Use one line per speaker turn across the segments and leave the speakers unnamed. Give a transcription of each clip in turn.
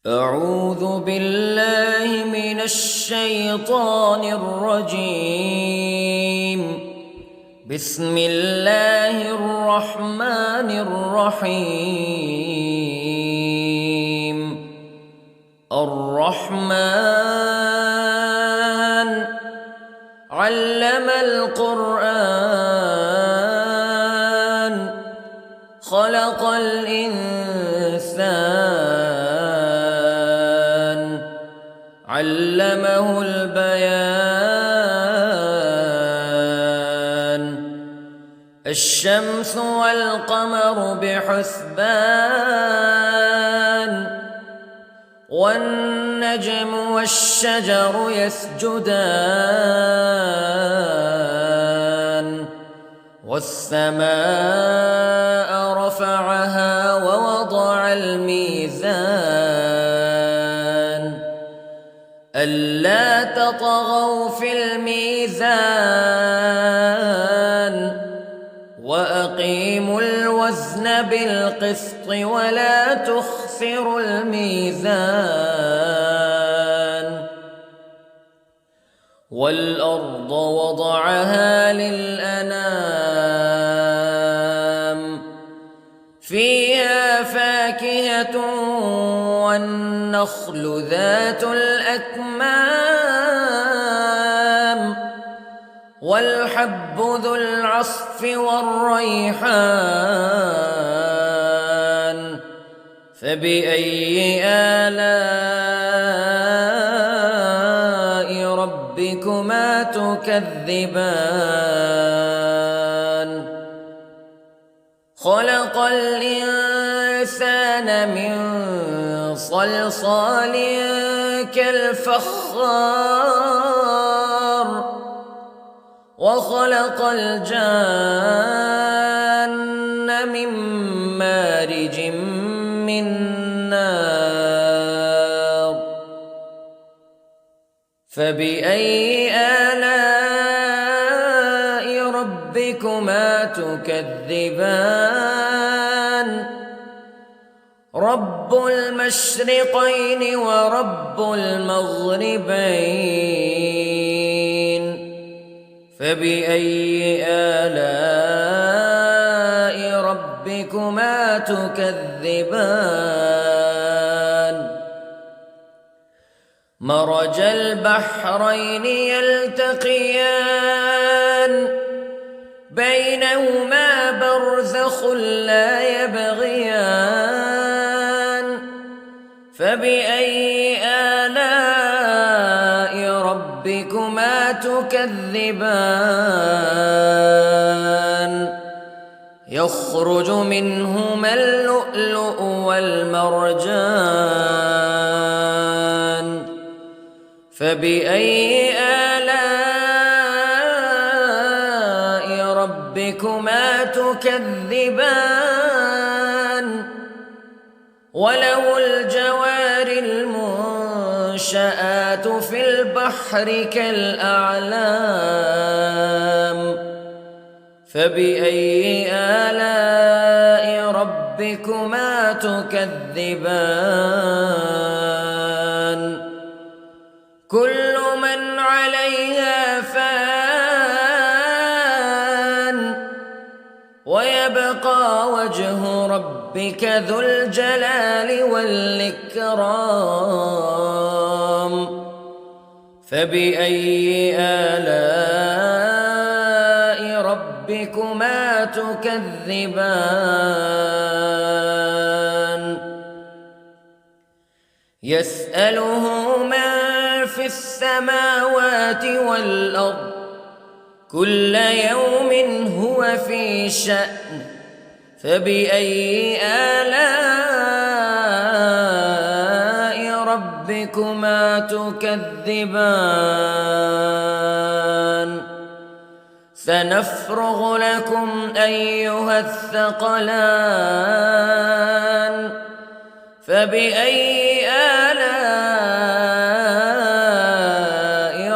أعوذ بالله من الشيطان الرجيم. بسم الله الرحمن الرحيم. الرحمن علم القرآن خلق الإنسان علمه البيان. الشمس والقمر بحسبان والنجم والشجر يسجدان والسماء رفعها ووضع الميزان ألا تطغوا في الميزان وأقيموا الوزن بالقسط ولا تخسروا الميزان. والأرض وضعها للأنام فيها فاكهة والنخل ذات الأكمام والحب ذو العصف والريحان فبأي آلاء ربكما تكذبان. خلق الإنسان من صلصال كالفخار وخلق الجان من مارج من نار فبأي آلاء ربكما تكذبان. رب المشرقين ورب المغربين فبأي آلاء ربكما تكذبان. مرج البحرين يلتقيان بينهما برزخ لا يبغيان فبأي آلاء ربكما تكذبان. يخرج منهما اللؤلؤ والمرجان فبأي آلاء ربكما تكذبان. وله الجوار المنشآت في البحر كالأعلام فبأي آلاء ربكما تكذبان. كل من عليها فان ويبقى وجه ربك ذو الجلال والإكرام فبأي آلاء ربكما تكذبان. يسأله من في السماوات والأرض كل يوم هو في شأن فبأي آلاء ربكما تكذبان. سنفرغ لكم أيها الثقلان فبأي آلاء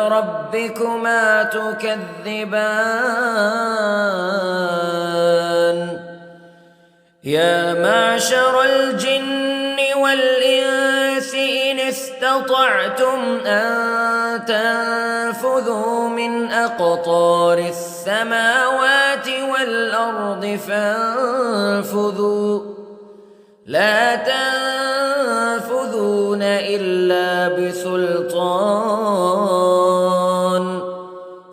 ربكما تكذبان. يا معشر الجن والإنس الناس إن استطعتم أن تنفذوا من أقطار السماوات والأرض فانفذوا لا تنفذون إلا بسلطان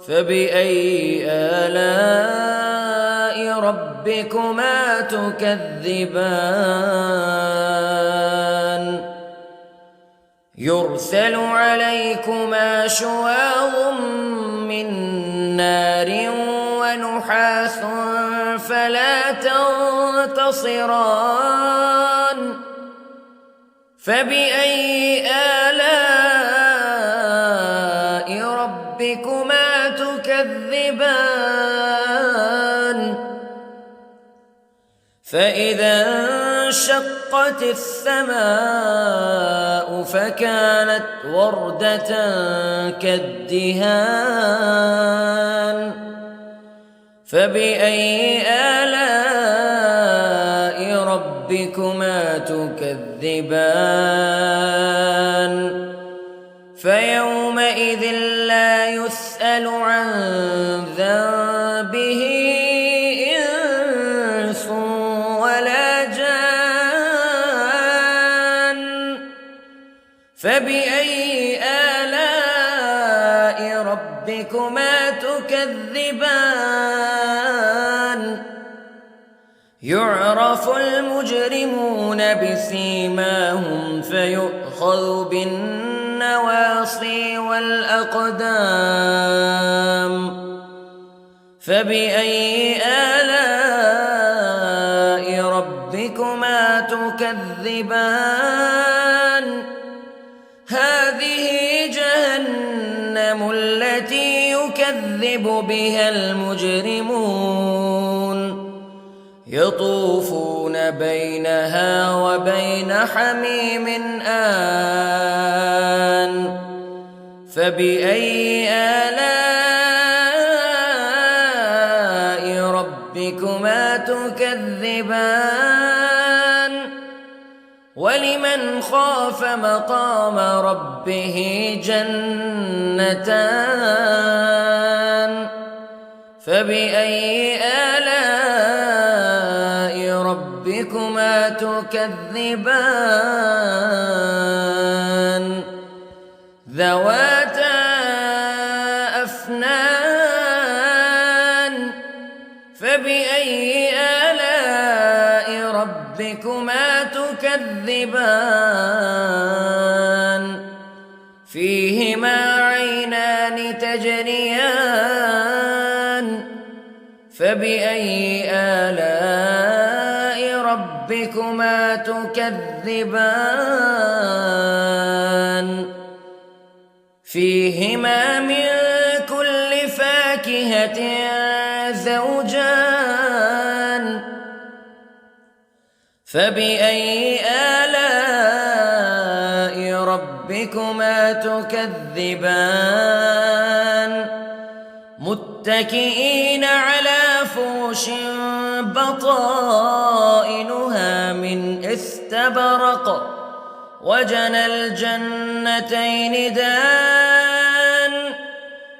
فبأي آلاء ربكما تكذبان يرسل عليكما شواظ من نار ونحاس فلا تنتصران فبأي آلاء ربكما تكذبان فإذا انشقت السماء فكانت وردة كالدهان فبأي آلاء ربكما تكذبان فيومئذ لا يسأل عن ذنبه إنس ولا جان فبأي آلاء ربكما تكذبان يعرف المجرمون بسيماهم فيؤخذ بالنواصي والأقدام فبأي آلاء ربكما تكذبان هذه جهنم التي يكذب بها المجرمون يطوفون بينها وبين حميم آن فبأي آلاء ربكما تكذبان ولمن خاف مقام ربه جنتان فبأي آلاء ربكما تكذبان ذواتا أفنان فبأي آلاء ربكما تكذبان فيهما عينان تجريان فبأي آلاء ربكما تكذبان فيهما من كل فاكهة زوجان فبأي آلاء ربكما تكذبان متكئين على فرش بطائنها من استبرق وجنى الجنتين دان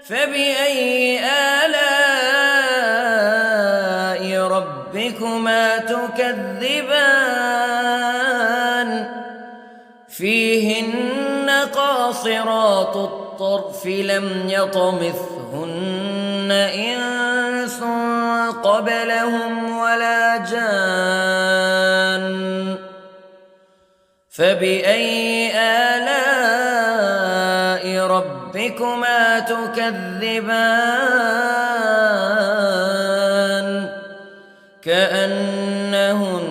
فبأي آلاء ربكما تكذبان فيهن قاصرات الطرف لم يطمثهن إنس قبلهم ولا جان فبأي آلاء ربكما تكذبان كأنهن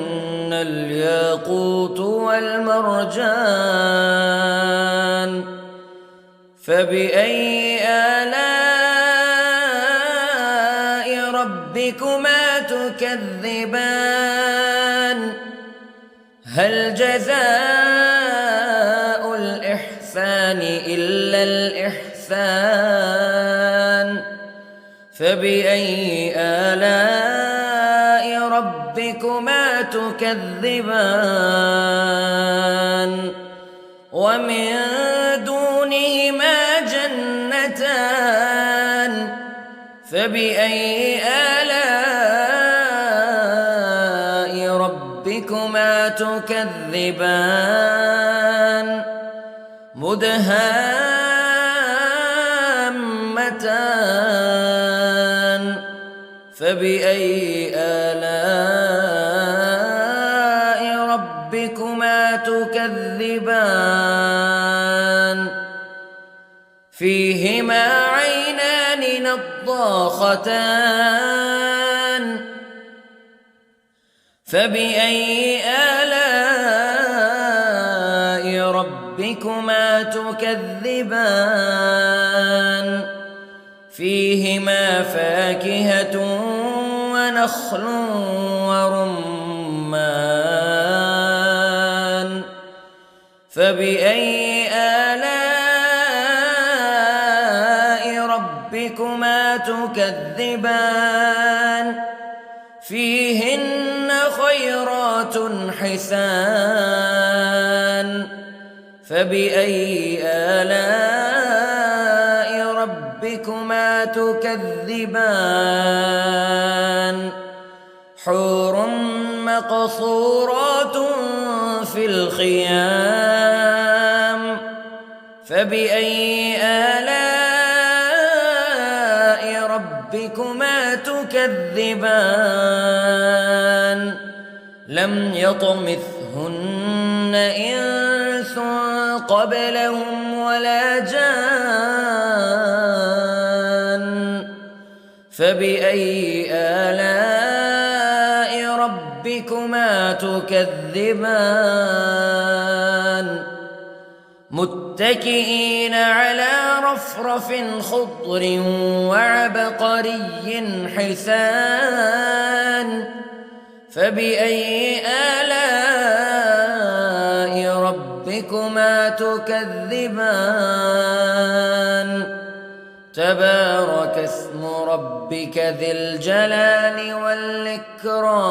الياقوت والمرجان فبأي آلاء ربكما تكذبان هل جزاء الإحسان إلا الإحسان فبأي آلاء ربكما تكذبان ومن دونهما جنتان فبأي آلاء ربكما تكذبان مدهامتان فبأي آلاء ربكما تكذبان فيهما عينان نضاختان فبأي آلاء ربكما تكذبان فيهما فاكهة ونخل ورمان فبأي آلاء ربكما تكذبان فيهن خيرات حسان فبأي آلاء ربكما تكذبان حور مقصورات في الخيام فبأي آلاء ربكما تكذبان لم يطمثهن إنس قبلهم ولا جان فبأي آلاء ربكما تكذبان متكئين على رفرف خضر وعبقري حسان فبأي آلاء ربكما تكذبان تبارك اسم ربك ذي الجلال والإكرام